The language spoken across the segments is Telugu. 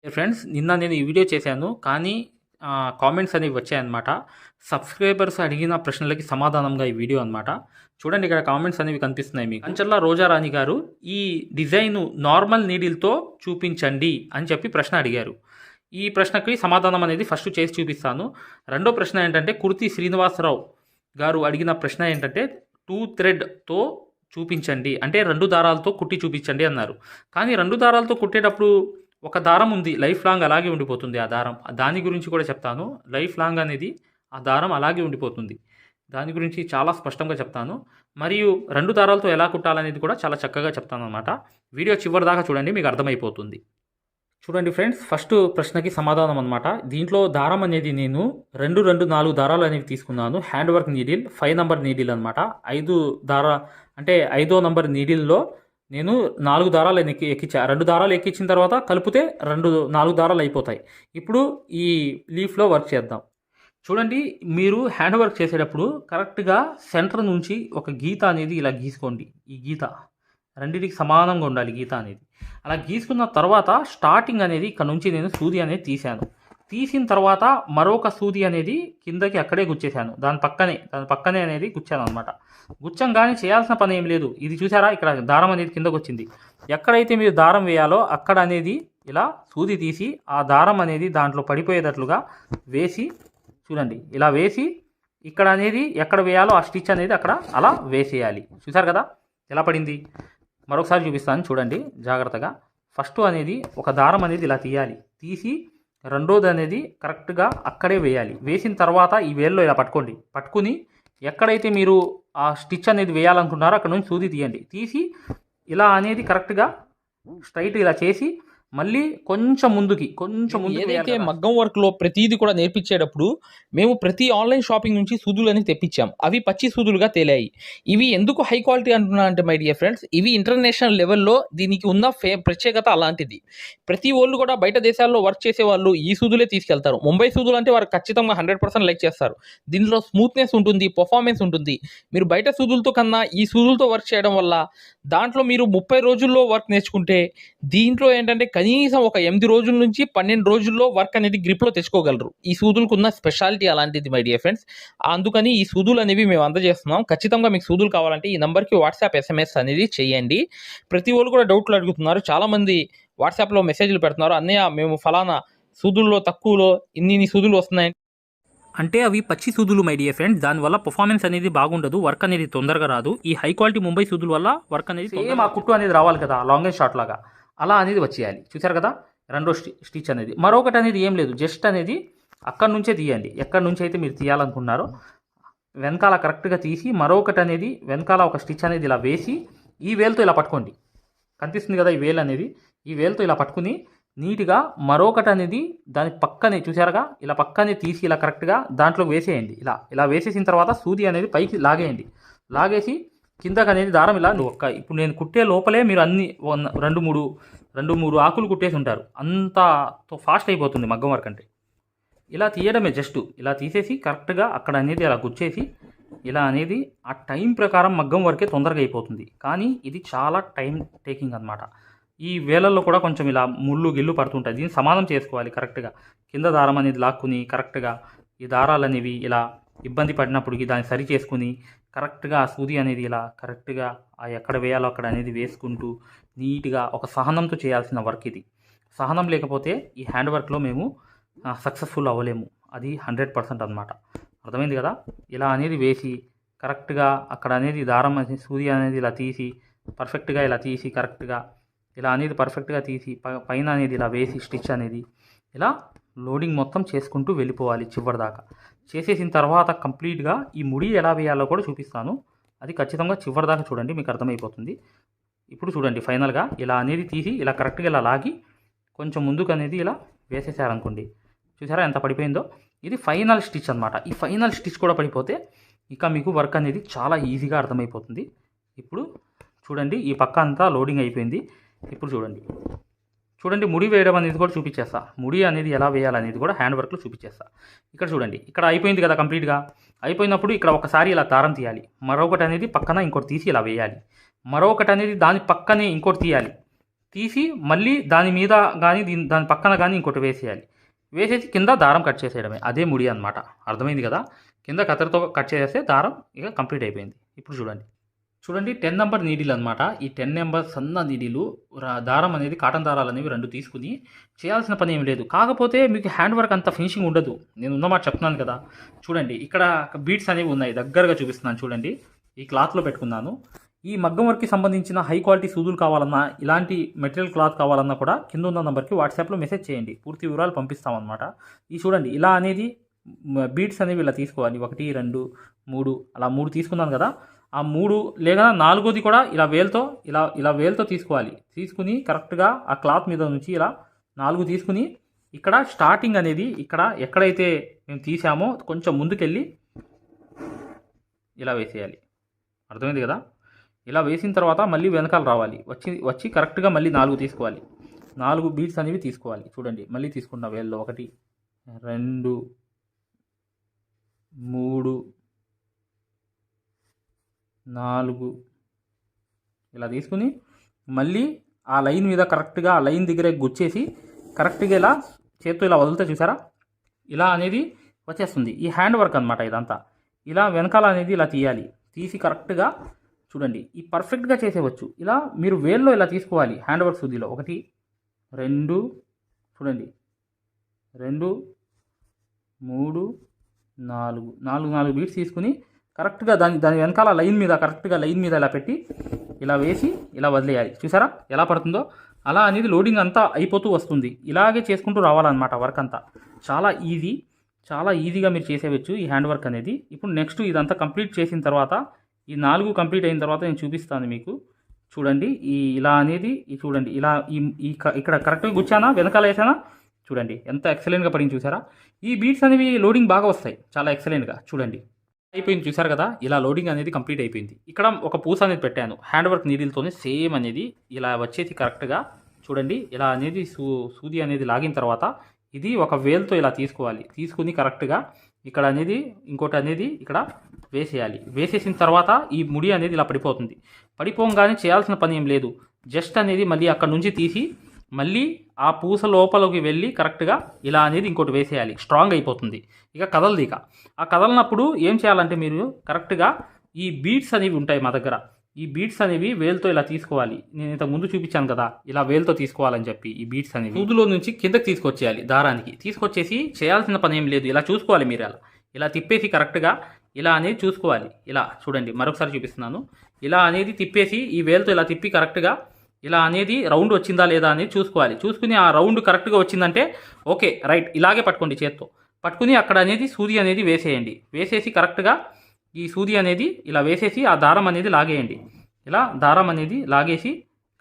ఫ్రెండ్స్ నిన్న నేను ఈ వీడియో చేశాను కానీ కామెంట్స్ అనేవి వచ్చాయన్నమాట. సబ్స్క్రైబర్స్ అడిగిన ప్రశ్నలకి సమాధానంగా ఈ వీడియో అనమాట. చూడండి, ఇక్కడ కామెంట్స్ అనేవి కనిపిస్తున్నాయి మీకు. కంచర్ల రోజారాణి గారు ఈ డిజైన్ నార్మల్ నీడిల్తో చూపించండి అని చెప్పి ప్రశ్న అడిగారు. ఈ ప్రశ్నకి సమాధానం అనేది ఫస్ట్ చేసి చూపిస్తాను. రెండో ప్రశ్న ఏంటంటే కుర్తి శ్రీనివాసరావు గారు అడిగిన ప్రశ్న ఏంటంటే 2 థ్రెడ్తో చూపించండి, అంటే 2 దారాలతో కుట్టి చూపించండి అన్నారు. కానీ 2 దారాలతో కుట్టేటప్పుడు ఒక దారం ఉంది, లైఫ్ లాంగ్ అలాగే ఉండిపోతుంది ఆ దారం. దాని గురించి కూడా చెప్తాను. లైఫ్ లాంగ్ అనేది ఆ దారం అలాగే ఉండిపోతుంది, దాని గురించి చాలా స్పష్టంగా చెప్తాను. మరియు 2 దారాలతో ఎలా కుట్టాలనేది కూడా చాలా చక్కగా చెప్తాను అనమాట. వీడియో చివరి దాకా చూడండి, మీకు అర్థమైపోతుంది. చూడండి ఫ్రెండ్స్, ఫస్ట్ ప్రశ్నకి సమాధానం అనమాట. దీంట్లో దారం అనేది నేను 4 దారాలు అనేవి తీసుకున్నాను. Hand work needle 5 number needle అనమాట. 5 దారా అంటే 5వ నంబర్ నీడిల్లో నేను 4 దారాలు ఎక్కించా. 2 దారాలు ఎక్కించిన తర్వాత కలిపితే 4 దారాలు అయిపోతాయి. ఇప్పుడు ఈ లీఫ్లో వర్క్ చేద్దాం. చూడండి, మీరు హ్యాండ్ వర్క్ చేసేటప్పుడు కరెక్ట్గా సెంటర్ నుంచి ఒక గీత అనేది ఇలా గీసుకోండి. ఈ గీత రెండింటికి సమానంగా ఉండాలి గీత అనేది. అలా గీసుకున్న తర్వాత స్టార్టింగ్ అనేది ఇక్కడ నుంచి నేను సూది అనేది తీసిన తర్వాత మరొక సూది అనేది కిందకి అక్కడే గుచ్చేసాను. దాని పక్కనే అనేది గుచ్చాను అనమాట. గుచ్చంగానే చేయాల్సిన పని ఏం లేదు. ఇది చూసారా, ఇక్కడ దారం అనేది కిందకు వచ్చింది. ఎక్కడైతే మీరు దారం వేయాలో అక్కడ అనేది ఇలా సూది తీసి ఆ దారం అనేది దాంట్లో పడిపోయేటట్లుగా వేసి, చూడండి ఇలా వేసి ఇక్కడ అనేది ఎక్కడ వేయాలో ఆ స్టిచ్ అనేది అక్కడ అలా వేసేయాలి. చూసారు కదా ఎలా పడింది. మరొకసారి చూపిస్తాను చూడండి జాగ్రత్తగా. ఫస్ట్ అనేది ఒక దారం అనేది ఇలా తీసి రెండోది అనేది కరెక్ట్గా అక్కడే వేయాలి. వేసిన తర్వాత ఈ వేల్లో ఇలా పట్టుకుని ఎక్కడైతే మీరు ఆ స్టిచ్ అనేది వేయాలనుకుంటున్నారో అక్కడ నుంచి సూది తీసి ఇలా అనేది కరెక్ట్గా స్ట్రైట్ ఇలా చేసి మళ్ళీ కొంచెం ముందుకి ఏదైతే మగ్గం వర్క్లో ప్రతిదీ కూడా నేర్పించేటప్పుడు మేము ప్రతి ఆన్లైన్ షాపింగ్ నుంచి సూదులు అనేది తెప్పించాం. అవి పచ్చి సూదులుగా తేలాయి. ఇవి ఎందుకు హై క్వాలిటీ అంటున్నా అంటే మై డియర్ ఫ్రెండ్స్, ఇవి ఇంటర్నేషనల్ లెవెల్లో దీనికి ఉన్న ప్రత్యేకత అలాంటిది. ప్రతి వాళ్ళు కూడా బయట దేశాల్లో వర్క్ చేసే వాళ్ళు ఈ సూదులే తీసుకెళ్తారు. ముంబై సూదులు అంటే వారు ఖచ్చితంగా 100% లైక్ చేస్తారు. దీనిలో స్మూత్నెస్ ఉంటుంది, పర్ఫార్మెన్స్ ఉంటుంది. మీరు బయట సూదులతో కన్నా ఈ సూదులతో వర్క్ చేయడం వల్ల దాంట్లో మీరు 30 రోజుల్లో వర్క్ నేర్చుకుంటే దీంట్లో ఏంటంటే కనీసం ఒక 8 రోజుల నుంచి 12 రోజుల్లో వర్క్ అనేది గ్రిప్లో తెచ్చుకోగలరు. ఈ సూదులకు ఉన్న స్పెషాలిటీ అలాంటిది మై డియర్ ఫ్రెండ్స్. అందుకని ఈ సూదులు అనేవి మేము అందజేస్తున్నాం. ఖచ్చితంగా మీకు సూదులు కావాలంటే ఈ నెంబర్కి వాట్సాప్ SMS అనేది చేయండి. ప్రతి వాళ్ళు కూడా డౌట్లు అడుగుతున్నారు. చాలామంది వాట్సాప్లో మెసేజ్లు పెడుతున్నారు, అన్నయ్య మేము ఫలానా సూదుల్లో తక్కువలో ఇన్ని సూదులు వస్తున్నాయి అంటే అవి పచ్చి సూదులు మై డియర్ ఫ్రెండ్స్. దానివల్ల పర్ఫార్మెన్స్ అనేది బాగుండదు, వర్క్ అనేది తొందరగా రాదు. ఈ హై క్వాలిటీ ముంబై సూదుల వల్ల వర్క్ అనేది సేమ్ ఆ కుట్టు అనేది రావాలి కదా, లాంగ్ అండ్ షార్ట్ లాగా అలా అనేది వచ్చేయాలి. చూసారు కదా రెండో స్టిచ్ అనేది. మరొకటి అనేది ఏం లేదు, జస్ట్ అనేది అక్కడి నుంచే తీయండి. ఎక్కడి నుంచి అయితే మీరు తీయాలనుకున్నారో వెనకాల కరెక్ట్గా తీసి మరొకటి అనేది వెనకాల ఒక స్టిచ్ అనేది ఇలా వేసి ఈ వేలుతో ఇలా పట్టుకోండి. కనిపిస్తుంది కదా ఈ వేలు అనేది, ఈ వేలుతో ఇలా పట్టుకుని నీట్గా మరొకటి అనేది దాని పక్కనే చూసారుగా ఇలా పక్కనే తీసి ఇలా కరెక్ట్గా దాంట్లో వేసేయండి. ఇలా వేసేసిన తర్వాత సూది అనేది పైకి లాగేసి కిందకి అనేది దారం ఇలా ఇప్పుడు నేను కుట్టే లోపలే మీరు అన్ని 2-3 ఆకులు కుట్టేసి ఉంటారు. అంత ఫాస్ట్ అయిపోతుంది మగ్గం వర్క్ అంటే. ఇలా తీయడమే, జస్ట్ ఇలా తీసేసి కరెక్ట్గా అక్కడ అనేది అలా గుచ్చేసి ఇలా అనేది ఆ టైం ప్రకారం మగ్గం వర్కే తొందరగా అయిపోతుంది. కానీ ఇది చాలా టైం టేకింగ్ అనమాట. ఈ వేలల్లో కూడా కొంచెం ఇలా ముళ్ళు గిల్లు పడుతుంటాయి. దీన్ని సమానం చేసుకోవాలి కరెక్ట్గా. కింద దారం అనేది లాక్కుని కరెక్ట్గా ఈ దారాలు అనేవి ఇలా ఇబ్బంది పడినప్పటికీ దాన్ని సరి చేసుకుని కరెక్ట్గా ఆ సూది అనేది ఇలా కరెక్ట్గా ఆ ఎక్కడ వేయాలో అక్కడ అనేది వేసుకుంటూ నీట్గా ఒక సహనంతో చేయాల్సిన వర్క్ ఇది. సహనం లేకపోతే ఈ హ్యాండ్ వర్క్లో మేము సక్సెస్ఫుల్ అవ్వలేము. అది 100% అనమాట. అర్థమైంది కదా. ఇలా అనేది వేసి కరెక్ట్గా అక్కడ అనేది దారం అనేది సూది అనేది ఇలా తీసి పర్ఫెక్ట్గా ఇలా తీసి కరెక్ట్గా ఇలా అనేది పర్ఫెక్ట్గా తీసి పైన అనేది ఇలా వేసి స్టిచ్ అనేది ఇలా లోడింగ్ మొత్తం చేసుకుంటూ వెళ్ళిపోవాలి చివరి దాకా. చేసేసిన తర్వాత కంప్లీట్గా ఈ ముడి ఎలా వేయాలో కూడా చూపిస్తాను. అది ఖచ్చితంగా చివరి దాకా చూడండి, మీకు అర్థమైపోతుంది. ఇప్పుడు చూడండి ఫైనల్గా ఇలా అనేది తీసి ఇలా కరెక్ట్గా ఇలా లాగి కొంచెం ముందుకు అనేది ఇలా వేసేసారనుకోండి. చూసారా ఎంత పడిపోయిందో. ఇది ఫైనల్ స్టిచ్ అనమాట. ఈ ఫైనల్ స్టిచ్ కూడా పడిపోతే ఇక మీకు వర్క్ అనేది చాలా ఈజీగా అర్థమైపోతుంది. ఇప్పుడు చూడండి ఈ పక్క అంతా లోడింగ్ అయిపోయింది. ఇప్పుడు చూడండి ముడి వేయడం అనేది కూడా చూపించేస్తా. ముడి అనేది ఎలా వేయాలనేది కూడా హ్యాండ్ వర్క్లో చూపించేస్తా. ఇక్కడ చూడండి, ఇక్కడ అయిపోయింది కదా కంప్లీట్గా. అయిపోయినప్పుడు ఇక్కడ ఒకసారి ఇలా దారం తీయాలి, మరొకటి అనేది పక్కన ఇంకోటి తీసి ఇలా వేయాలి, మరొకటి అనేది దాని పక్కనే ఇంకోటి తీయాలి. తీసి మళ్ళీ దాని మీద కానీ దాని పక్కన కానీ ఇంకోటి వేసేయాలి. వేసేసి కింద దారం కట్ చేసేయడమే. అదే ముడి అనమాట. అర్థమైంది కదా? కింద కత్తెరతో కట్ చేసేస్తే దారం ఇక కంప్లీట్ అయిపోయింది. ఇప్పుడు చూడండి 10 నెంబర్ నీడిల్ అనమాట. ఈ 10 నెంబర్ సన్న నీడిలు దారం అనేది కాటన్ దారాలు అనేవి 2 తీసుకుని చేయాల్సిన పని ఏం లేదు. కాకపోతే మీకు హ్యాండ్ వర్క్ అంత ఫినిషింగ్ ఉండదు. నేను ఉన్నమాట చెప్తున్నాను కదా. చూడండి ఇక్కడ బీడ్స్ అనేవి ఉన్నాయి. దగ్గరగా చూపిస్తున్నాను చూడండి. ఈ క్లాత్లో పెట్టుకున్నాను. ఈ మగ్గం వర్క్కి సంబంధించిన హై క్వాలిటీ సూదులు కావాలన్నా, ఇలాంటి మెటీరియల్ క్లాత్ కావాలన్నా కూడా కింద ఉన్న నెంబర్కి వాట్సాప్లో మెసేజ్ చేయండి. పూర్తి వివరాలు పంపిస్తామన్నమాట. ఈ చూడండి ఇలా అనేది బీడ్స్ అనేవి ఇలా తీసుకోవాలి. 1, 2, 3 అలా 3 తీసుకున్నాను కదా. ఆ 3 లేదా 4ది కూడా ఇలా వేలుతో తీసుకోవాలి. తీసుకుని కరెక్ట్గా ఆ క్లాత్ మీద నుంచి ఇలా 4 తీసుకుని ఇక్కడ స్టార్టింగ్ అనేది ఇక్కడ ఎక్కడైతే మేము తీసామో కొంచెం ముందుకెళ్ళి ఇలా వేసేయాలి. అర్థమైంది కదా? ఇలా వేసిన తర్వాత మళ్ళీ వెనకాల రావాలి. వచ్చి కరెక్ట్గా మళ్ళీ 4 తీసుకోవాలి. 4 బీడ్స్ అనేవి తీసుకోవాలి. చూడండి మళ్ళీ తీసుకున్న వేల్లో 1, 2, 3, 4 ఇలా తీసుకుని మళ్ళీ ఆ లైన్ మీద కరెక్ట్గా ఆ లైన్ దగ్గరే గుచ్చేసి కరెక్ట్గా ఇలా చేత్తో ఇలా వదిలితే చూసారా ఇలా అనేది వచ్చేస్తుంది. ఈ హ్యాండ్ వర్క్ అనమాట ఇదంతా. ఇలా వెనకాల అనేది ఇలా తీయాలి. తీసి కరెక్ట్గా చూడండి ఈ పర్ఫెక్ట్గా చేసేవచ్చు. ఇలా మీరు వేల్లో ఇలా తీసుకోవాలి. హ్యాండ్ వర్క్ సూదిలో 1, 2 చూడండి 2, 3, 4 బీట్స్ తీసుకుని కరెక్ట్గా దాని వెనకాల కరెక్ట్గా లైన్ మీద ఇలా పెట్టి ఇలా వేసి ఇలా వదిలేయాలి. చూసారా ఎలా పడుతుందో? అలా అనేది లోడింగ్ అంతా అయిపోతూ వస్తుంది. ఇలాగే చేసుకుంటూ రావాలన్నమాట వర్క్ అంతా. చాలా ఈజీగా మీరు చేసేవచ్చు ఈ హ్యాండ్ వర్క్ అనేది. ఇప్పుడు నెక్స్ట్ ఇదంతా కంప్లీట్ చేసిన తర్వాత ఈ 4 కంప్లీట్ అయిన తర్వాత నేను చూపిస్తాను మీకు. చూడండి ఇలా అనేది చూడండి ఇలా ఇక్కడ కరెక్ట్గా గుచ్చానా వెనకాల వేసానా చూడండి ఎంత ఎక్సలెంట్గా పడింది చూసారా. ఈ బీట్స్ అనేవి లోడింగ్ బాగా వస్తాయి చాలా ఎక్సలెంట్గా. చూడండి అయిపోయింది చూసారు కదా. ఇలా లోడింగ్ అనేది కంప్లీట్ అయిపోయింది. ఇక్కడ ఒక పూస అనేది పెట్టాను హ్యాండ్ వర్క్ నీడిల్తోనే సేమ్ అనేది ఇలా వచ్చేసి కరెక్ట్గా చూడండి ఇలా అనేది సూది అనేది లాగిన తర్వాత ఇది ఒక వేల్తో ఇలా తీసుకోవాలి. తీసుకుని కరెక్ట్గా ఇక్కడ అనేది ఇంకోటి అనేది ఇక్కడ వేసేయాలి. వేసేసిన తర్వాత ఈ ముడి అనేది ఇలా పడిపోతుంది. పడిపోగానే చేయాల్సిన పని ఏం లేదు. జస్ట్ అనేది మళ్ళీ అక్కడ నుంచి తీసి మళ్ళీ ఆ పూస లోపలికి వెళ్ళి కరెక్ట్గా ఇలా అనేది ఇంకోటి వేసేయాలి. స్ట్రాంగ్ అయిపోతుంది. ఇక కదలదు. ఆ కదలనప్పుడు ఏం చేయాలంటే మీరు కరెక్ట్గా ఈ బీడ్స్ అనేవి ఉంటాయి మా దగ్గర. ఈ బీడ్స్ అనేవి వేలుతో ఇలా తీసుకోవాలి. నేను ఇంతకు ముందు చూపించాను కదా ఇలా వేలుతో తీసుకోవాలని చెప్పి. ఈ బీడ్స్ అనేవి సూదులో నుంచి కిందకి తీసుకొచ్చేయాలి. దారానికి తీసుకొచ్చేసి చేయాల్సిన పని ఏం లేదు. ఇలా చూసుకోవాలి మీరు. ఇలా తిప్పేసి కరెక్ట్గా ఇలా అనేది చూసుకోవాలి. ఇలా చూడండి మరొకసారి చూపిస్తున్నాను. ఇలా అనేది తిప్పేసి ఈ వేలుతో ఇలా తిప్పి కరెక్ట్గా ఇలా అనేది రౌండ్ వచ్చిందా లేదా అనేది చూసుకోవాలి. చూసుకుని ఆ రౌండ్ కరెక్ట్గా వచ్చిందంటే ఓకే రైట్. ఇలాగే పట్టుకోండి చేత్తో. పట్టుకుని అక్కడ అనేది సూది అనేది వేసేయండి. వేసేసి కరెక్ట్గా ఈ సూది అనేది ఇలా వేసేసి ఆ దారం అనేది లాగేయండి. ఇలా దారం అనేది లాగేసి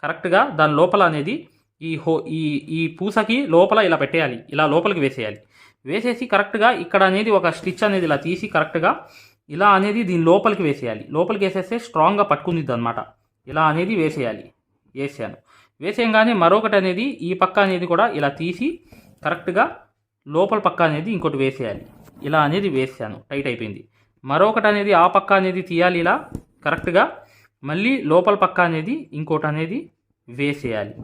కరెక్ట్గా దాని లోపల అనేది ఈ పూసకి లోపల ఇలా పెట్టేయాలి. ఇలా లోపలికి వేసేయాలి. వేసేసి కరెక్ట్గా ఇక్కడ అనేది ఒక స్టిచ్ అనేది ఇలా తీసి కరెక్ట్గా ఇలా అనేది దీని లోపలికి వేసేయాలి. లోపలికి వేసేస్తే స్ట్రాంగ్గా పట్టుకుంది అనమాట. ఇలా అనేది వేసేయాలి. వేసేయంగానే మరొకటి అనేది ఈ పక్క అనేది కూడా ఇలా తీసి కరెక్ట్గా లోపల పక్క అనేది ఇంకోటి వేసేయాలి. ఇలా అనేది వేసాను. టైట్ అయిపోయింది. మరొకటి అనేది ఆ పక్క అనేది తీయాలి. ఇలా కరెక్ట్గా మళ్ళీ లోపల పక్క అనేది ఇంకోటి అనేది వేసేయాలి.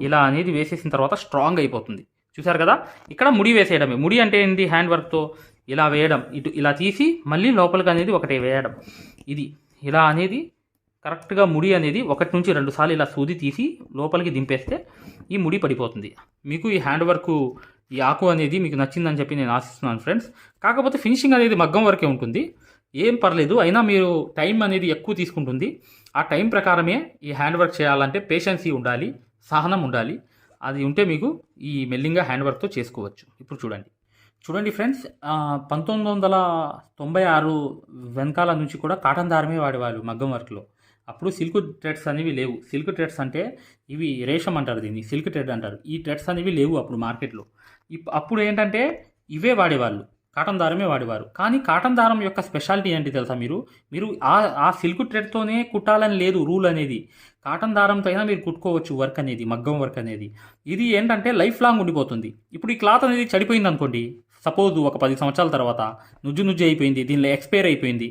ఇలా అనేది వేసేసిన తర్వాత స్ట్రాంగ్ అయిపోతుంది. చూసారు కదా. ఇక్కడ ముడి వేసేయడమే. ముడి అంటే ఏంటి? హ్యాండ్ వర్క్తో ఇలా వేయడం. ఇటు ఇలా తీసి మళ్ళీ లోపలికి అనేది ఒకటి వేయడం. ఇది ఇలా అనేది కరెక్ట్గా ముడి అనేది 1 నుంచి 2 సార్లు ఇలా సూది తీసి లోపలికి దింపేస్తే ఈ ముడి పడిపోతుంది. మీకు ఈ హ్యాండ్ వర్క్ ఈ ఆకు అనేది మీకు నచ్చిందని చెప్పి నేను ఆశిస్తున్నాను ఫ్రెండ్స్. కాకపోతే ఫినిషింగ్ అనేది మగ్గం వరకే ఉంటుంది. ఏం పర్లేదు. అయినా మీరు టైం అనేది ఎక్కువ తీసుకుంటుంది. ఆ టైం ప్రకారమే ఈ హ్యాండ్ వర్క్ చేయాలంటే పేషెన్సీ ఉండాలి, సహనం ఉండాలి. అది ఉంటే మీకు ఈ మెల్లింగా హ్యాండ్ వర్క్తో చేసుకోవచ్చు. ఇప్పుడు చూడండి ఫ్రెండ్స్, 1996 వెనకాల నుంచి కూడా కాటన్ దారమే వాడేవాళ్ళు మగ్గం వర్క్లో. అప్పుడు సిల్క్ థ్రెడ్స్ అనేవి లేవు. సిల్క్ థ్రెడ్స్ అంటే ఇవి రేషం అంటారు, దీన్ని సిల్క్ థ్రెడ్ అంటారు. ఈ థ్రెడ్స్ అనేవి లేవు అప్పుడు మార్కెట్లో. అప్పుడు ఏంటంటే ఇవే వాడేవాళ్ళు, కాటన్ దారమే వాడేవారు. కానీ కాటన్ దారం యొక్క స్పెషాలిటీ ఏంటి తెలుసా? మీరు ఆ సిల్క్ థ్రెడ్తోనే కుట్టాలని లేదు రూల్ అనేది. కాటన్ దారంతో అయినా మీరు కుట్టుకోవచ్చు వర్క్ అనేది, మగ్గం వర్క్ అనేది. ఇది ఏంటంటే లైఫ్ లాంగ్ ఉండిపోతుంది. ఇప్పుడు ఈ క్లాత్ అనేది చెడిపోయింది అనుకోండి, సపోజ్ ఒక 10 సంవత్సరాల తర్వాత నుజ్జు అయిపోయింది, దీనిలో ఎక్స్పైర్ అయిపోయింది,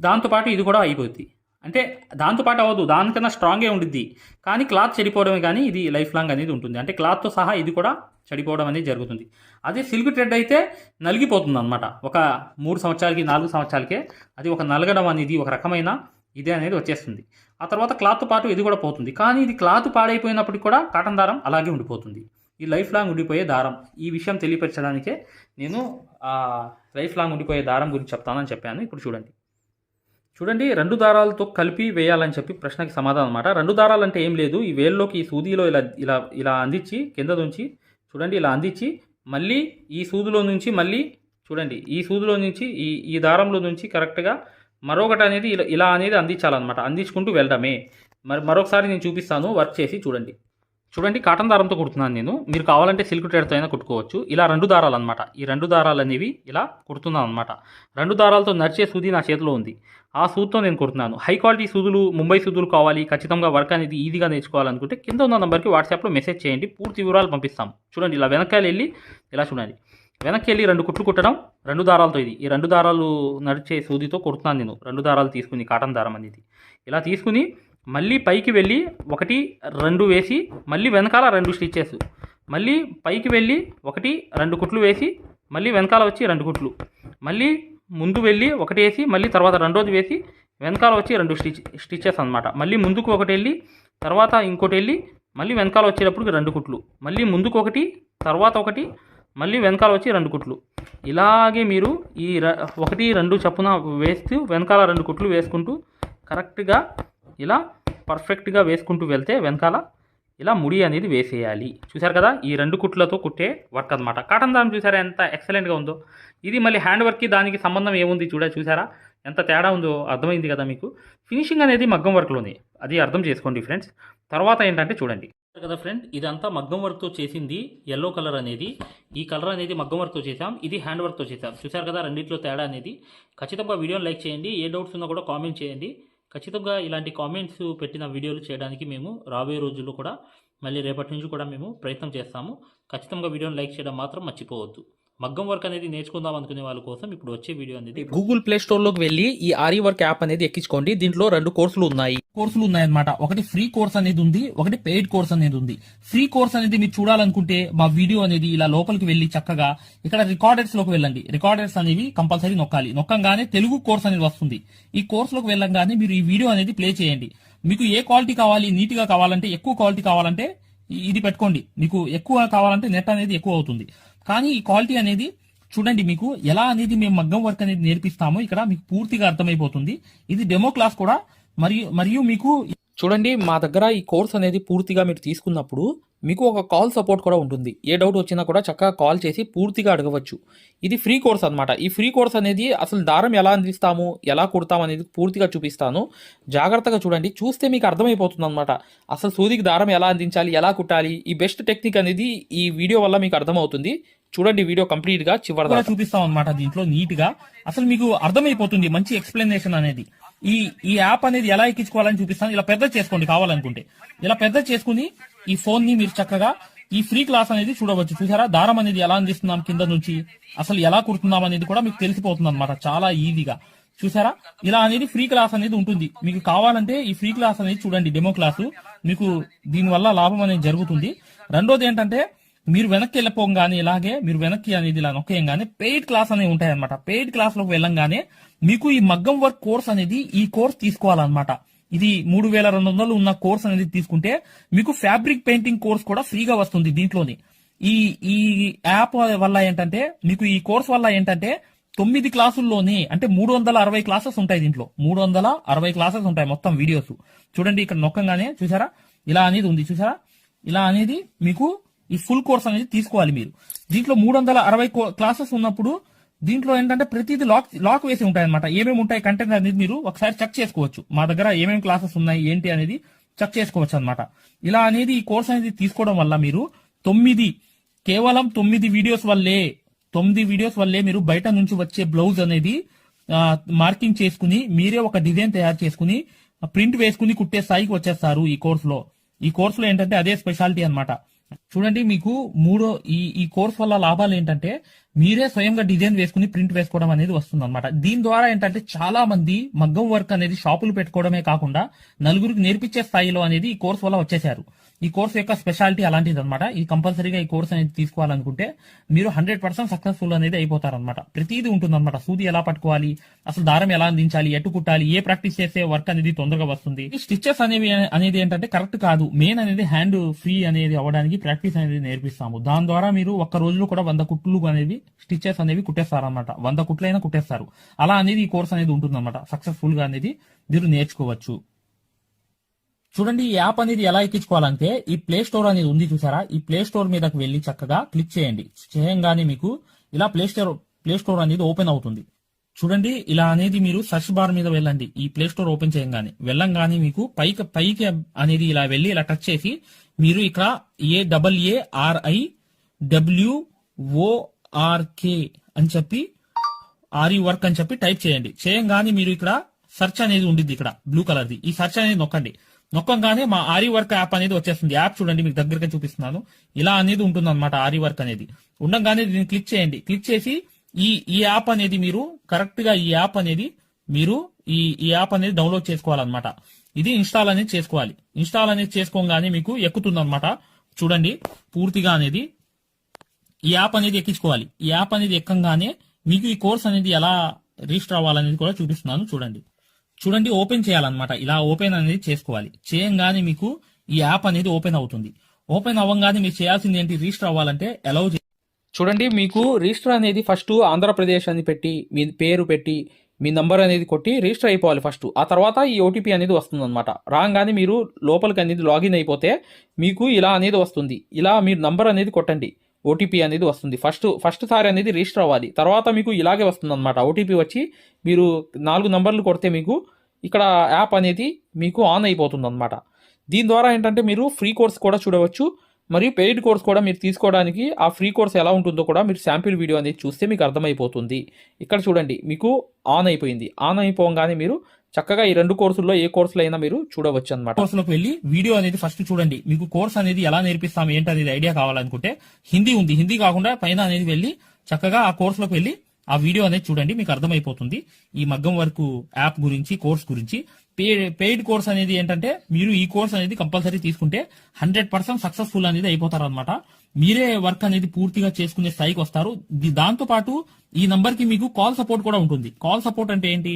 దాంతోపాటు ఇది కూడా అయిపోతుంది. అంటే దాంతోపాటు అవ్వదు, దానికన్నా స్ట్రాంగే ఉండిద్ది, కానీ క్లాత్ చెడిపోవడమే కానీ ఇది లైఫ్ లాంగ్ అనేది ఉంటుంది. అంటే క్లాత్తో సహా ఇది కూడా చెడిపోవడం అనేది జరుగుతుంది. అదే సిల్క్ థ్రెడ్ అయితే నలిగిపోతుంది అనమాట. ఒక 3 సంవత్సరాలకి 4 సంవత్సరాలకే అది ఒక నలగడం అనేది ఒక రకమైన ఇదే అనేది వచ్చేస్తుంది. ఆ తర్వాత క్లాత్తో పాటు ఇది కూడా పోతుంది. కానీ ఇది క్లాత్ పాడైపోయినప్పటికి కూడా కాటన్ దారం అలాగే ఉండిపోతుంది. ఈ లైఫ్ లాంగ్ ఉండిపోయే దారం, ఈ విషయం తెలియపరచడానికే నేను లైఫ్ లాంగ్ ఉండిపోయే దారం గురించి చెప్తానని చెప్పాను. ఇప్పుడు చూడండి 2 దారాలతో కలిపి వేయాలని చెప్పి ప్రశ్నకి సమాధానం అనమాట. 2 దారాలు అంటే ఏం లేదు, ఈ వేల్లోకి ఈ సూదిలో ఇలా ఇలా ఇలా అందించి కింద నుంచి చూడండి ఇలా అందించి మళ్ళీ ఈ సూదిలో నుంచి మళ్ళీ చూడండి ఈ సూదిలో నుంచి ఈ దారంలో నుంచి కరెక్ట్గా మరొకటి అనేది ఇలా అనేది అందించాలన్నమాట. అందించుకుంటూ వెళ్ళడమే. మరొకసారి నేను చూపిస్తాను వర్క్ చేసి చూడండి కాటన్ దారంతో కుడుతున్నాను నేను. మీరు కావాలంటే సిల్క్ థ్రెడ్తో అయినా కుట్టుకోవచ్చు. ఇలా 2 దారాలు అనమాట. ఈ 2 దారాలు అనేవి ఇలా కుడుతున్నాను అనమాట. 2 దారాలతో నడిచే సూది నా చేతిలో ఉంది. ఆ సూదితో నేను కుడుతున్నాను. హై క్వాలిటీ సూదులు, ముంబై సూదులు కావాలి, ఖచ్చితంగా వర్క్ అనేది ఈజీగా నేర్చుకోవాలనుకుంటే కింద ఉన్న నెంబర్కి వాట్సాప్లో మెసేజ్ చేయండి, పూర్తి వివరాలు పంపిస్తాం. చూడండి ఇలా వెనకాల వెళ్ళి ఇలా చూడండి వెనక్కి వెళ్ళి 2 కుట్లు కుట్టడం 2 దారాలతో. ఇది ఈ 2 దారాలు నడిచే సూదితో కుడుతున్నాను నేను. 2 దారాలు తీసుకుని కాటన్ దారం అనేది ఇలా తీసుకుని మళ్ళీ పైకి వెళ్ళి 1 2 వేసి మళ్ళీ వెనకాల 2 స్టిచ్చెస్, మళ్ళీ పైకి వెళ్ళి 1 2 కుట్లు వేసి మళ్ళీ వెనకాల వచ్చి 2 కుట్లు, మళ్ళీ ముందు వెళ్ళి 1 వేసి మళ్ళీ తర్వాత రెండోది వేసి వెనకాల వచ్చి 2 స్టిచ్చెస్ అనమాట. మళ్ళీ ముందుకు 1 వెళ్ళి తర్వాత ఇంకోటి వెళ్ళి మళ్ళీ వెనకాల వచ్చేటప్పుడు 2 కుట్లు, మళ్ళీ ముందుకు 1 తర్వాత 1 మళ్ళీ వెనకాల వచ్చి 2 కుట్లు. ఇలాగే మీరు ఈ 1 2 చప్పున వేస్తూ వెనకాల 2 కుట్లు వేసుకుంటూ కరెక్ట్గా ఇలా పర్ఫెక్ట్గా వేసుకుంటూ వెళ్తే వెనకాల ఇలా ముడి అనేది వేసేయాలి. చూసారు కదా, ఈ 2 కుట్లతో కుట్టే వర్క్ అనమాట. కాటన్ దారం చూసారా ఎంత ఎక్సలెంట్గా ఉందో. ఇది మళ్ళీ హ్యాండ్ వర్క్కి దానికి సంబంధం ఏముంది చూసారా ఎంత తేడా ఉందో అర్థమైంది కదా మీకు. ఫినిషింగ్ అనేది మగ్గం వర్క్లోనే, అది అర్థం చేసుకోండి ఫ్రెండ్స్. తర్వాత ఏంటంటే చూడండి కదా ఫ్రెండ్, ఇదంతా మగ్గం వర్క్తో చేసింది. ఎల్లో కలర్ అనేది, ఈ కలర్ అనేది మగ్గం వర్క్తో చేసాం, ఇది హ్యాండ్ వర్క్తో చేసాం. చూసారు కదా రెండిట్లో తేడా అనేది. ఖచ్చితంగా వీడియోని లైక్ చేయండి, ఏ డౌట్స్ ఉన్నా కూడా కామెంట్ చేయండి. ఖచ్చితంగా ఇలాంటి కామెంట్స్ పెట్టిన వీడియోలు చేయడానికి మేము రాబోయే రోజుల్లో కూడా మళ్ళీ రేపటి నుంచి కూడా మేము ప్రయత్నం చేస్తాము. ఖచ్చితంగా వీడియోని లైక్ చేయడం మాత్రం మర్చిపోవద్దు. మగ్గం వర్క్ అనేది నేర్చుకుందాం అనుకునే వాళ్ళ కోసం ఇప్పుడు వచ్చే వీడియో అనేది గూగుల్ ప్లే స్టోర్ లోకి వెళ్ళి ఈ ఆరి వర్క్ యాప్ అనేది ఎక్కించుకోండి. దీంట్లో 2 కోర్సులు ఉన్నాయన్నమాట. ఒకటి ఫ్రీ కోర్స్ అనేది ఉంది, ఒకటి పెయిడ్ కోర్స్ అనేది ఉంది. ఫ్రీ కోర్స్ అనేది మీరు చూడాలనుకుంటే మా వీడియో అనేది ఇలా లోపలికి వెళ్ళి చక్కగా ఇక్కడ రికార్డర్స్ లోకి వెళ్ళండి. రికార్డర్స్ అనేవి కంపల్సరీ నొక్కంగానే తెలుగు కోర్స్ అనేది వస్తుంది. ఈ కోర్స్ లోకి వెళ్ళంగానే మీరు ఈ వీడియో అనేది ప్లే చేయండి. మీకు ఏ క్వాలిటీ కావాలి, నీట్ గా కావాలంటే, ఎక్కువ క్వాలిటీ కావాలంటే ఇది పెట్టుకోండి. మీకు ఎక్కువ కావాలంటే నెట్ అనేది ఎక్కువ అవుతుంది. కానీ ఈ క్వాలిటీ అనేది చూడండి, మీకు ఎలా అనేది మేము మగ్గం వర్క్ అనేది నేర్పిస్తామో ఇక్కడ మీకు పూర్తిగా అర్థమైపోతుంది. ఇది డెమో క్లాస్ కూడా. మరియు మీకు చూడండి, మా దగ్గర ఈ కోర్స్ అనేది పూర్తిగా మీరు తీసుకున్నప్పుడు మీకు ఒక కాల్ సపోర్ట్ కూడా ఉంటుంది. ఏ డౌట్ వచ్చినా కూడా చక్కగా కాల్ చేసి పూర్తిగా అడగవచ్చు. ఇది ఫ్రీ కోర్స్ అనమాట. ఈ ఫ్రీ కోర్స్ అనేది అసలు దారం ఎలా అందిస్తాము, ఎలా కుడతాం అనేది పూర్తిగా చూపిస్తాను. జాగ్రత్తగా చూడండి, చూస్తే మీకు అర్థమైపోతుంది అనమాట. అసలు సూదికి దారం ఎలా అందించాలి, ఎలా కుట్టాలి, ఈ బెస్ట్ టెక్నిక్ అనేది ఈ వీడియో వల్ల మీకు అర్థమవుతుంది. చూడండి వీడియో కంప్లీట్ గా చివరిగా చూపిస్తాం అనమాట. దీంట్లో నీట్ గా అసలు మీకు అర్థమైపోతుంది, మంచి ఎక్స్ప్లెనేషన్ అనేది. ఈ యాప్ అనేది ఎలా ఎక్కించుకోవాలని చూపిస్తాను. ఇలా పెద్ద చేసుకోండి కావాలనుకుంటే. ఇలా పెద్ద చేసుకుని ఈ ఫోన్ ని మీరు చక్కగా ఈ ఫ్రీ క్లాస్ అనేది చూడవచ్చు. చూసారా దారం అనేది ఎలా అందిస్తున్నాం కింద నుంచి, అసలు ఎలా కుడుతున్నాం అనేది కూడా మీకు తెలిసిపోతుంది అనమాట చాలా ఈజీగా. చూసారా ఇలా అనేది ఫ్రీ క్లాస్ అనేది ఉంటుంది. మీకు కావాలంటే ఈ ఫ్రీ క్లాస్ అనేది చూడండి, డెమో క్లాసు. మీకు దీనివల్ల లాభం అనేది జరుగుతుంది. రెండోది ఏంటంటే మీరు వెనక్కి వెళ్ళిపోగానే ఇలాగే మీరు వెనక్కి అనేది ఇలా నొక్కేయంగానే పెయిడ్ క్లాస్ అనేవి ఉంటాయన్నమాట. పెయిడ్ క్లాస్ లోకి వెళ్ళంగానే మీకు ఈ మగ్గం వర్క్ కోర్స్ అనేది ఈ కోర్స్ తీసుకోవాలన్నమాట. ఇది 3200 ఉన్న కోర్స్ అనేది తీసుకుంటే మీకు ఫ్యాబ్రిక్ పెయింటింగ్ కోర్స్ కూడా ఫ్రీగా వస్తుంది దీంట్లోని. ఈ యాప్ వల్ల ఏంటంటే మీకు ఈ కోర్స్ వల్ల ఏంటంటే 9 క్లాసుల్లోనే అంటే 360 క్లాసెస్ ఉంటాయి. దీంట్లో 360 క్లాసెస్ ఉంటాయి మొత్తం వీడియోస్. చూడండి ఇక్కడ నొక్కంగానే చూసారా ఇలా అనేది ఉంది. చూసారా ఇలా అనేది మీకు ఈ ఫుల్ కోర్స్ అనేది తీసుకోవాలి మీరు. దీంట్లో 360 క్లాసెస్ ఉన్నప్పుడు దీంట్లో ఏంటంటే ప్రతిదీ లాక్ వేసి ఉంటాయి అనమాట. ఏమేమి ఉంటాయి కంటెంట్ అనేది మీరు ఒకసారి చెక్ చేసుకోవచ్చు. మా దగ్గర ఏమేమి క్లాసెస్ ఉన్నాయి ఏంటి అనేది చెక్ చేసుకోవచ్చు అనమాట. ఇలా అనేది ఈ కోర్స్ అనేది తీసుకోవడం వల్ల మీరు కేవలం 9 వీడియోస్ వల్లే మీరు బయట నుంచి వచ్చే బ్లౌజ్ అనేది మార్కింగ్ చేసుకుని మీరే ఒక డిజైన్ తయారు చేసుకుని ప్రింట్ వేసుకుని కుట్టే స్థాయికి వచ్చేస్తారు ఈ కోర్సులో. ఈ కోర్సులో ఏంటంటే అదే స్పెషాలిటీ అనమాట. చూడండి, మీకు ఈ కోర్స్ వల్ల లాభాలు ఏంటంటే మీరే స్వయంగా డిజైన్ వేసుకుని ప్రింట్ వేసుకోవడం అనేది వస్తుంది అనమాట. దీని ద్వారా ఏంటంటే చాలా మంది మగ్గం వర్క్ అనేది షాపులు పెట్టుకోవడమే కాకుండా నలుగురికి నేర్పించే స్థాయిలో అనేది ఈ కోర్స్ వల్ల వచ్చేసారు. ఈ కోర్స్ యొక్క స్పెషాలిటీ అలాంటిది అనమాట. ఇది కంపల్సరీగా ఈ కోర్స్ అనేది తీసుకోవాలనుకుంటే మీరు 100% సక్సెస్ఫుల్ అనేది అయిపోతారనమాట. ప్రతిదీ ఉంటుందన్నమాట. సూది ఎలా పట్టుకోవాలి, అసలు దారం ఎలా అందించాలి, ఎటు కుట్టాలి, ఏ ప్రాక్టీస్ చేస్తే వర్క్ అనేది తొందరగా వస్తుంది. ఈ స్టిచెస్ అనేది ఏంటంటే కరెక్ట్ కాదు. మెయిన్ అనేది హ్యాండ్ ఫ్రీ అనేది అవ్వడానికి ప్రాక్టీస్ అనేది నేర్పిస్తాము. దాని ద్వారా మీరు ఒక్క రోజులో కూడా 100 కుట్లు అనేవి స్టిచెస్ అనేవి కుట్టేస్తారనమాట. 100 కుట్లైనా కుట్టేస్తారు. అలా అనేది ఈ కోర్స్ అనేది ఉంటుందన్నమాట. సక్సెస్ఫుల్ గా అనేది మీరు నేర్చుకోవచ్చు. చూడండి, ఈ యాప్ అనేది ఎలా ఎక్కించుకోవాలంటే ఈ ప్లే స్టోర్ అనేది ఉంది చూసారా, ఈ ప్లే స్టోర్ మీదకి వెళ్ళి చక్కగా క్లిక్ చేయండి. చేయంగానే మీకు ఇలా ప్లే స్టోర్ అనేది ఓపెన్ అవుతుంది. చూడండి, ఇలా అనేది మీరు సెర్చ్ బార్ మీద వెళ్ళండి. ఈ ప్లే స్టోర్ ఓపెన్ చేయంగానే వెళ్ళంగానే మీకు పైకి అనేది ఇలా వెళ్ళి ఇలా టచ్ చేసి మీరు ఇక్కడ AARIWORK అని చెప్పి ఆరి వర్క్ అని చెప్పి టైప్ చేయండి. చేయంగానే మీరు ఇక్కడ సెర్చ్ అనేది ఉండిద్ది, ఇక్కడ బ్లూ కలర్ ది. ఈ సెర్చ్ అనేది నొక్కండి. నొక్కంగానే మా ఆరి వర్క్ యాప్ అనేది వచ్చేస్తుంది. యాప్ చూడండి, మీకు దగ్గరగా చూపిస్తున్నాను. ఇలా అనేది ఉంటుంది అనమాట. ఆరి వర్క్ అనేది ఉండగానే దీన్ని క్లిక్ చేయండి. క్లిక్ చేసి ఈ యాప్ అనేది మీరు కరెక్ట్ గా ఈ యాప్ అనేది డౌన్లోడ్ చేసుకోవాలన్నమాట. ఇది ఇన్స్టాల్ అనేది చేసుకోవాలి. ఇన్స్టాల్ అనేది చేసుకోగానే మీకు ఎక్కుతుంది అనమాట. చూడండి, పూర్తిగా అనేది ఈ యాప్ అనేది ఎక్కించుకోవాలి. ఈ యాప్ అనేది ఎక్కంగానే మీకు ఈ కోర్స్ అనేది ఎలా రిజిస్టర్ అవ్వాలనేది కూడా చూపిస్తున్నాను. చూడండి, ఓపెన్ చేయాలన్నమాట. ఇలా ఓపెన్ అనేది చేసుకోవాలి. చేయంగానే మీకు ఈ యాప్ అనేది ఓపెన్ అవుతుంది. ఓపెన్ అవ్వగానే మీరు చేయాల్సింది ఏంటి, రిజిస్టర్ అవ్వాలంటే అలౌ. చూడండి, మీకు రిజిస్టర్ అనేది ఫస్ట్ ఆంధ్రప్రదేశ్ అని పెట్టి మీ పేరు పెట్టి మీ నంబర్ అనేది కొట్టి రిజిస్టర్ అయిపోవాలి ఫస్ట్. ఆ తర్వాత ఈ ఓటీపీ అనేది వస్తుంది అనమాట. రాగానే మీరు లోపలికి అనేది లాగిన్ అయిపోతే మీకు ఇలా అనేది వస్తుంది. ఇలా మీరు నంబర్ అనేది కొట్టండి, ఓటీపీ అనేది వస్తుంది. ఫస్ట్ సారి అనేది రిజిస్టర్ అవ్వాలి. తర్వాత మీకు ఇలాగే వస్తుంది అనమాట. ఓటీపీ వచ్చి మీరు 4 నంబర్లు కొడితే మీకు ఇక్కడ యాప్ అనేది మీకు ఆన్ అయిపోతుంది అనమాట. దీని ద్వారా ఏంటంటే మీరు ఫ్రీ కోర్స్ కూడా చూడవచ్చు, మరియు పెయిడ్ కోర్స్ కూడా మీరు తీసుకోవడానికి ఆ ఫ్రీ కోర్స్ ఎలా ఉంటుందో కూడా మీరు శాంపిల్ వీడియో అనేది చూస్తే మీకు అర్థమైపోతుంది. ఇక్కడ చూడండి, మీకు ఆన్ అయిపోయింది. ఆన్ అయిపోగానే మీరు చక్కగా ఈ 2 కోర్సుల్లో ఏ కోర్సులో అయినా మీరు చూడవచ్చు అనమాట. కోర్సులోకి వెళ్ళి వీడియో అనేది ఫస్ట్ చూడండి. మీకు కోర్స్ అనేది ఎలా నేర్పిస్తాం ఏంటనేది ఐడియా కావాలనుకుంటే హిందీ ఉంది. హిందీ కాకుండా పైన అనేది వెళ్ళి చక్కగా ఆ కోర్సులోకి వెళ్ళి ఆ వీడియో అనేది చూడండి, మీకు అర్థమైపోతుంది ఈ మగ్గం వర్క్ యాప్ గురించి, కోర్స్ గురించి. పెయిడ్ కోర్స్ అనేది ఏంటంటే మీరు ఈ కోర్స్ అనేది కంపల్సరీ తీసుకుంటే 100% సక్సెస్ఫుల్ అనేది అయిపోతారు అనమాట. మీరే వర్క్ అనేది పూర్తిగా చేసుకునే స్థాయికి వస్తారు. దాంతో పాటు ఈ నంబర్ కి మీకు కాల్ సపోర్ట్ కూడా ఉంటుంది. కాల్ సపోర్ట్ అంటే ఏంటి,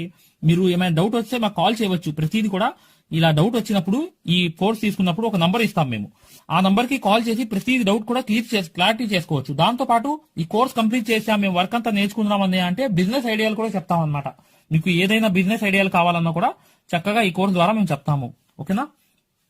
మీరు ఏమైనా డౌట్ వస్తే మాకు కాల్ చేయవచ్చు. ప్రతిదీ కూడా ఇలా డౌట్ వచ్చినప్పుడు ఈ కోర్స్ తీసుకున్నప్పుడు ఒక నంబర్ ఇస్తాం మేము. ఆ నంబర్ కి కాల్ చేసి ప్రతి డౌట్ కూడా క్లారిటీ చేసుకోవచ్చు. దాంతో పాటు ఈ కోర్స్ కంప్లీట్ చేసాం, మేము వర్క్ అంతా నేర్చుకుందాం అని అంటే బిజినెస్ ఐడియాలు కూడా చెప్తాం అనమాట. మీకు ఏదైనా బిజినెస్ ఐడియాలు కావాలన్నా కూడా చక్కగా ఈ కోర్స్ ద్వారా మేము చెప్తాము. ఓకేనా?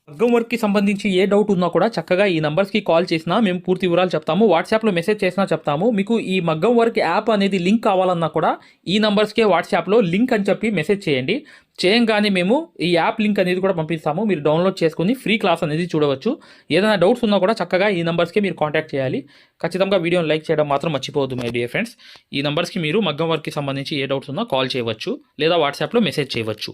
మగ్గం వర్క్కి సంబంధించి ఏ డౌట్ ఉన్నా కూడా చక్కగా ఈ నంబర్స్కి కాల్ చేసినా మేము పూర్తి వివరాలు చెప్తాము. వాట్సాప్లో మెసేజ్ చేసినా చెప్తాము. మీకు ఈ మగ్గం వర్క్ యాప్ అనేది లింక్ కావాలన్నా కూడా ఈ నంబర్స్కే వాట్సాప్లో లింక్ అని చెప్పి మెసేజ్ చేయండి. చేయంగానే మేము ఈ యాప్ లింక్ అనేది కూడా పంపిస్తాము. మీరు డౌన్లోడ్ చేసుకుని ఫ్రీ క్లాస్ అనేది చూడవచ్చు. ఏదైనా డౌట్స్ ఉన్నా కూడా చక్కగా ఈ నంబర్స్కి మీరు కాంటాక్ట్ చేయాలి. ఖచ్చితంగా వీడియోని లైక్ చేయడం మాత్రం మర్చిపోవద్దు మై డియర్ ఫ్రెండ్స్. ఈ నంబర్స్కి మీరు మగ్గం వర్క్కి సంబంధించి ఏ డౌట్స్ ఉన్నా కాల్ చేయవచ్చు లేదా వాట్సాప్లో మెసేజ్ చేయవచ్చు.